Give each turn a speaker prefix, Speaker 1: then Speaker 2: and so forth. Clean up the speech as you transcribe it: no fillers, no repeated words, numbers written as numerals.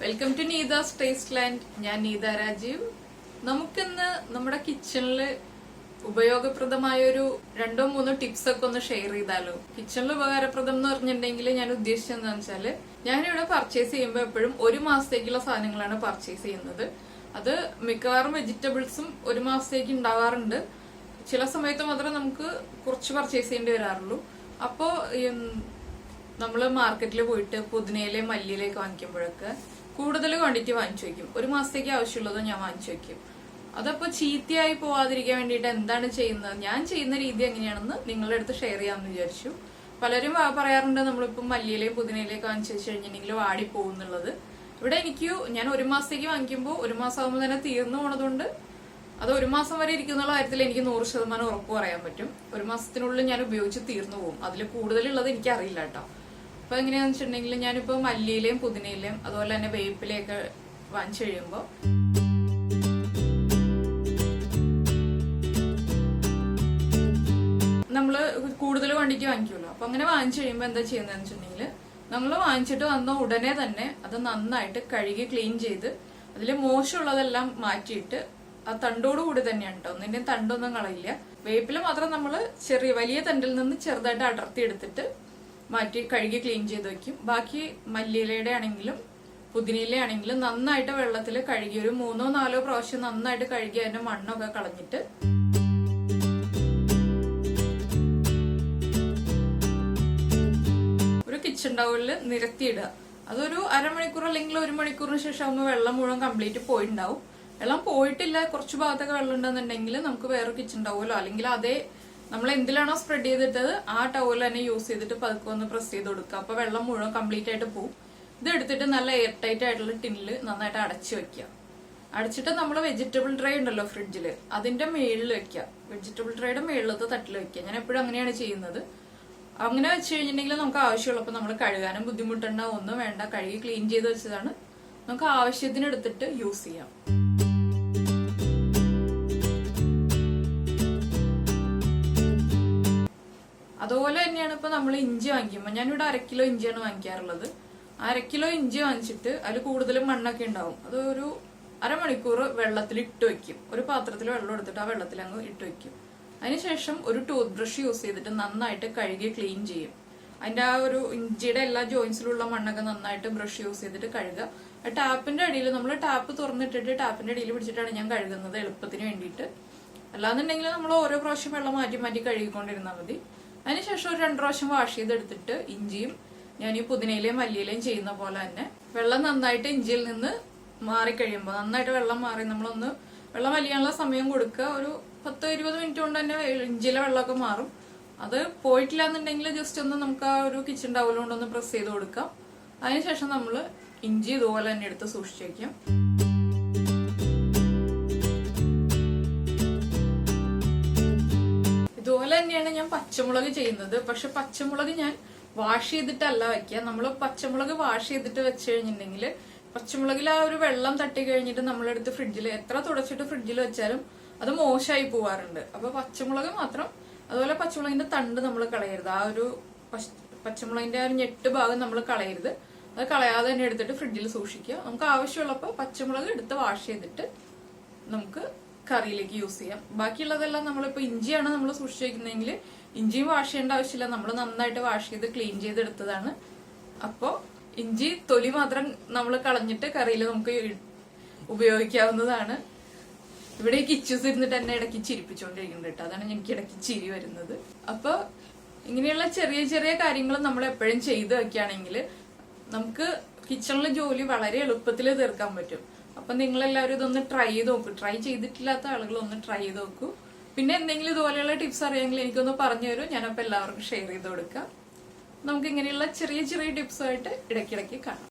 Speaker 1: Welcome to Neetha's ടേസ്റ്റ്ലാൻഡ്. ഞാൻ നീത രാജീവ്. നമുക്കിന്ന് നമ്മുടെ കിച്ചണില് ഉപയോഗപ്രദമായ ഒരു 2-3 ടിപ്സ് ഒക്കെ ഒന്ന് ഷെയർ ചെയ്താലോ. കിച്ചണിൽ ഉപകാരപ്രദം എന്ന് പറഞ്ഞിട്ടുണ്ടെങ്കിൽ ഞാൻ ഉദ്ദേശിച്ചത് എന്താണെന്ന് വെച്ചാല്, ഞാനിവിടെ പർച്ചേസ് ചെയ്യുമ്പോൾ എപ്പോഴും 1 മാസത്തേക്കുള്ള സാധനങ്ങളാണ് പർച്ചേസ് ചെയ്യുന്നത്. അത് മിക്കവാറും വെജിറ്റബിൾസും 1 മാസത്തേക്ക് ഉണ്ടാവാറുണ്ട്. ചില സമയത്ത് മാത്രമേ നമുക്ക് കുറച്ച് പർച്ചേസ് ചെയ്യേണ്ടി വരാറുള്ളൂ. അപ്പോ നമ്മള് മാർക്കറ്റിൽ പോയിട്ട് പുതിനയിലേയും മല്ലിയിലേക്ക് വാങ്ങിക്കുമ്പോഴൊക്കെ കൂടുതൽ ക്വാണ്ടിറ്റി വാങ്ങിച്ചു വെക്കും. 1 മാസത്തേക്ക് ആവശ്യമുള്ളത് ഞാൻ വാങ്ങിച്ചു വെക്കും. അതപ്പോ ചീത്തയായി പോവാതിരിക്കാൻ വേണ്ടിയിട്ട് എന്താണ് ചെയ്യുന്നത്, ഞാൻ ചെയ്യുന്ന രീതി എങ്ങനെയാണെന്ന് നിങ്ങളുടെ അടുത്ത് ഷെയർ ചെയ്യാമെന്ന് വിചാരിച്ചു. പലരും പറയാറുണ്ട് നമ്മളിപ്പോ മല്ലിയിലേയും പുതിനയിലേക്ക് വാങ്ങിച്ചു വെച്ച് കഴിഞ്ഞിട്ടുണ്ടെങ്കിൽ വാടി പോകുന്നുള്ളത്. ഇവിടെ ഞാൻ 1 മാസത്തേക്ക് വാങ്ങിക്കുമ്പോൾ 1 മാസം ആകുമ്പോൾ തന്നെ തീർന്നു പോണതുകൊണ്ട് അത് 1 മാസം വരെ ഇരിക്കുന്ന കാര്യത്തിൽ എനിക്ക് 100% ഉറപ്പ് പറയാൻ പറ്റും. 1 മാസത്തിനുള്ളിൽ ഞാൻ ഉപയോഗിച്ച് തീർന്നു പോകും. അതിൽ കൂടുതലുള്ളത് എനിക്ക് അറിയില്ല കേട്ടോ. അപ്പൊ എങ്ങനെയാന്ന് വെച്ചിട്ടുണ്ടെങ്കിൽ ഞാനിപ്പോ മല്ലിയിലേയും പുതിനയിലേയും അതുപോലെ തന്നെ വേപ്പിലയൊക്കെ വാങ്ങിച്ചു കഴിയുമ്പോ നമ്മള് കൂടുതൽ ക്വാണ്ടിറ്റി വാങ്ങിക്കുമല്ലോ. അപ്പൊ അങ്ങനെ വാങ്ങിച്ചു കഴിയുമ്പോ എന്താ ചെയ്യുന്നതെന്ന് വെച്ചിട്ടുണ്ടെങ്കിൽ, നമ്മൾ വാങ്ങിച്ചിട്ട് വന്ന ഉടനെ തന്നെ അത് നന്നായിട്ട് കഴുകി ക്ലീൻ ചെയ്ത് അതിൽ മോശമുള്ളതെല്ലാം മാറ്റിയിട്ട് ആ തണ്ടോടുകൂടി തന്നെയാണ് കേട്ടോ, ഒന്നിന്റെ തണ്ടൊന്നും കളയില്ല. വേപ്പില മാത്രം നമ്മള് വലിയ തണ്ടിൽ നിന്ന് ചെറുതായിട്ട് അടർത്തി എടുത്തിട്ട് മാറ്റി കഴുകി ക്ലീൻ ചെയ്ത് വെക്കും. ബാക്കി മല്ലിയിലയുടെ ആണെങ്കിലും പുതിനയില ആണെങ്കിലും നന്നായിട്ട് വെള്ളത്തിൽ കഴുകി ഒരു 3-4 പ്രാവശ്യം നന്നായിട്ട് കഴുകി അതിന്റെ മണ്ണൊക്കെ കളഞ്ഞിട്ട് ഒരു കിച്ചൺ ടവലില് നിരത്തിയിടുക. അതൊരു അരമണിക്കൂർ അല്ലെങ്കിൽ 1 മണിക്കൂറിന് ശേഷം ആകുമ്പോൾ വെള്ളം മുഴുവൻ കംപ്ലീറ്റ് പോയിട്ടുണ്ടാവും. വെള്ളം പോയിട്ടില്ല, കുറച്ച് ഭാഗത്തൊക്കെ വെള്ളം ഉണ്ടെന്നുണ്ടെങ്കിൽ നമുക്ക് വേറെ കിച്ചൺ ടവലോ അല്ലെങ്കിൽ അതേ നമ്മൾ എന്തിലാണോ സ്പ്രെഡ് ചെയ്തിട്ടത് ആ ടവൽ തന്നെ യൂസ് ചെയ്തിട്ട് പതുക്കെ ഒന്ന് പ്രസ് ചെയ്ത് കൊടുക്കുക. അപ്പൊ വെള്ളം മുഴുവൻ കംപ്ലീറ്റ് ആയിട്ട് പോകും. ഇത് എടുത്തിട്ട് നല്ല എയർ ടൈറ്റ് ആയിട്ടുള്ള ടിന്നിൽ നന്നായിട്ട് അടച്ചു വെക്കുക. അടച്ചിട്ട് നമ്മൾ വെജിറ്റബിൾ ട്രേ ഉണ്ടല്ലോ ഫ്രിഡ്ജില്, അതിന്റെ മേളിൽ വെക്കുക. വെജിറ്റബിൾ ട്രേയുടെ മേളിലത്തെ തട്ടിൽ വെക്കുക. ഞാൻ എപ്പോഴും അങ്ങനെയാണ് ചെയ്യുന്നത്. അങ്ങനെ വെച്ച് കഴിഞ്ഞിട്ടുണ്ടെങ്കിൽ നമുക്ക് ആവശ്യമുള്ളപ്പോൾ നമ്മൾ കഴുകാനും ബുദ്ധിമുട്ടുണ്ട ഒന്നും വേണ്ട, കഴുകി ക്ലീൻ ചെയ്ത് വെച്ചതാണ്. നമുക്ക് ആവശ്യത്തിന് എടുത്തിട്ട് യൂസ് ചെയ്യാം. അതുപോലെ തന്നെയാണ് ഇപ്പൊ നമ്മൾ ഇഞ്ചി വാങ്ങിക്കുമ്പോൾ, ഞാനിവിടെ 1 കിലോ ഇഞ്ചിയാണ് വാങ്ങിക്കാറുള്ളത്. 1 കിലോ ഇഞ്ചി വാങ്ങിച്ചിട്ട് അതിൽ കൂടുതലും മണ്ണൊക്കെ ഉണ്ടാവും. അത് ഒരു അരമണിക്കൂർ വെള്ളത്തിൽ ഇട്ട് വെക്കും. ഒരു പാത്രത്തിൽ വെള്ളം എടുത്തിട്ട് ആ വെള്ളത്തിൽ അങ്ങ് ഇട്ട് വെക്കും. അതിനുശേഷം ഒരു ടൂത്ത് ബ്രഷ് യൂസ് ചെയ്തിട്ട് നന്നായിട്ട് കഴുകി ക്ലീൻ ചെയ്യും. അതിന്റെ ആ ഒരു ഇഞ്ചിയുടെ എല്ലാ ജോയിൻസിലുള്ള മണ്ണൊക്കെ നന്നായിട്ട് ബ്രഷ് യൂസ് ചെയ്തിട്ട് കഴുകുക. ടാപ്പിന്റെ അടിയിൽ നമ്മൾ ടാപ്പ് തുറന്നിട്ടിട്ട് ടാപ്പിന്റെ അടിയിൽ പിടിച്ചിട്ടാണ് ഞാൻ കഴുകുന്നത്, എളുപ്പത്തിന് വേണ്ടിയിട്ട്. അല്ലാന്നുണ്ടെങ്കിൽ നമ്മൾ ഓരോ പ്രാവശ്യം വെള്ളം മാറ്റി മാറ്റി കഴുകിക്കൊണ്ടിരുന്നാൽ മതി. അതിനുശേഷം ഒരു 2 പ്രാവശ്യം വാഷ് ചെയ്തെടുത്തിട്ട് ഇഞ്ചിയും ഞാൻ ഈ പുതിനയിലേയും മല്ലിയിലേയും ചെയ്യുന്ന പോലെ തന്നെ വെള്ളം നന്നായിട്ട് ഇഞ്ചിയിൽ നിന്ന് മാറിക്കഴിയുമ്പോൾ നന്നായിട്ട് വെള്ളം മാറി നമ്മളൊന്ന് വെള്ളം വലിയാനുള്ള സമയം കൊടുക്കുക. ഒരു 10-20 മിനിറ്റ് കൊണ്ട് തന്നെ ഇഞ്ചിയിലെ വെള്ളമൊക്കെ മാറും. അത് പോയിട്ടില്ല എന്നുണ്ടെങ്കിൽ ജസ്റ്റ് ഒന്ന് നമുക്ക് ആ ഒരു കിച്ചൺ ടവൽ കൊണ്ടൊന്ന് പ്രസ് ചെയ്ത് കൊടുക്കാം. അതിനുശേഷം നമ്മൾ ഇഞ്ചി ഇതുപോലെ തന്നെ എടുത്ത് സൂക്ഷിച്ചു വയ്ക്കാം. ഇതുപോലെ തന്നെയാണ് ഞാൻ പച്ചമുളക് ചെയ്യുന്നത്. പക്ഷെ പച്ചമുളക് ഞാൻ വാഷ് ചെയ്തിട്ടല്ല വെക്കുക. നമ്മൾ പച്ചമുളക് വാഷ് ചെയ്തിട്ട് വെച്ച് കഴിഞ്ഞിട്ടുണ്ടെങ്കിൽ പച്ചമുളകിൽ ആ ഒരു വെള്ളം തട്ടി കഴിഞ്ഞിട്ട് നമ്മളെടുത്ത് ഫ്രിഡ്ജിൽ എത്ര തുടച്ചിട്ട് ഫ്രിഡ്ജിൽ വെച്ചാലും അത് മോശമായി പോവാറുണ്ട്. അപ്പൊ പച്ചമുളക് മാത്രം, അതുപോലെ പച്ചമുളകിന്റെ തണ്ട് നമ്മൾ കളയരുത്. ആ ഒരു പച്ചമുളകിന്റെ ആ ഒരു ഞെട്ട് ഭാഗം നമ്മൾ കളയരുത്. അത് കളയാതെ തന്നെ എടുത്തിട്ട് ഫ്രിഡ്ജിൽ സൂക്ഷിക്കുക. നമുക്ക് ആവശ്യമുള്ളപ്പോൾ പച്ചമുളക് എടുത്ത് വാഷ് ചെയ്തിട്ട് നമുക്ക് കറിയിലേക്ക് യൂസ് ചെയ്യാം. ബാക്കിയുള്ളതെല്ലാം നമ്മളിപ്പോ ഇഞ്ചിയാണ് നമ്മൾ സൂക്ഷിച്ചു വെക്കുന്നതെങ്കിൽ ഇഞ്ചിയും വാഷ് ചെയ്യേണ്ട ആവശ്യമില്ല. നമ്മൾ നന്നായിട്ട് വാഷ് ചെയ്ത് ക്ലീൻ ചെയ്തെടുത്തതാണ്. അപ്പോ ഇഞ്ചി തൊലി മാത്രം നമ്മൾ കളഞ്ഞിട്ട് കറിയിൽ നമുക്ക് ഉപയോഗിക്കാവുന്നതാണ്. ഇവിടെ കിച്ചൂസ് ഇരുന്നിട്ട് എന്നെ ഇടയ്ക്ക് ചിരിപ്പിച്ചുകൊണ്ടിരിക്കുന്നുണ്ട് കേട്ടോ. അതാണ് എനിക്ക് ഇടയ്ക്ക് ചിരി വരുന്നത്. അപ്പൊ ഇങ്ങനെയുള്ള ചെറിയ ചെറിയ കാര്യങ്ങൾ നമ്മൾ എപ്പോഴും ചെയ്തു വെക്കുകയാണെങ്കിൽ നമുക്ക് കിച്ചണിലെ ജോലി വളരെ എളുപ്പത്തിൽ തീർക്കാൻ പറ്റും. അപ്പൊ നിങ്ങളെല്ലാവരും ഇതൊന്ന് ട്രൈ ചെയ്ത് നോക്കൂ. ട്രൈ ചെയ്തിട്ടില്ലാത്ത ആളുകൾ ഒന്ന് ട്രൈ ചെയ്ത് നോക്കൂ. പിന്നെ എന്തെങ്കിലും ഇതുപോലെയുള്ള ടിപ്സ് അറിയാമെങ്കിൽ എനിക്കൊന്ന് പറഞ്ഞു തരൂ. ഞാനപ്പോൾ എല്ലാവർക്കും ഷെയർ ചെയ്ത് കൊടുക്കാം. നമുക്ക് ഇങ്ങനെയുള്ള ചെറിയ ചെറിയ ടിപ്സുമായിട്ട് ഇടയ്ക്കിടയ്ക്ക് കാണാം.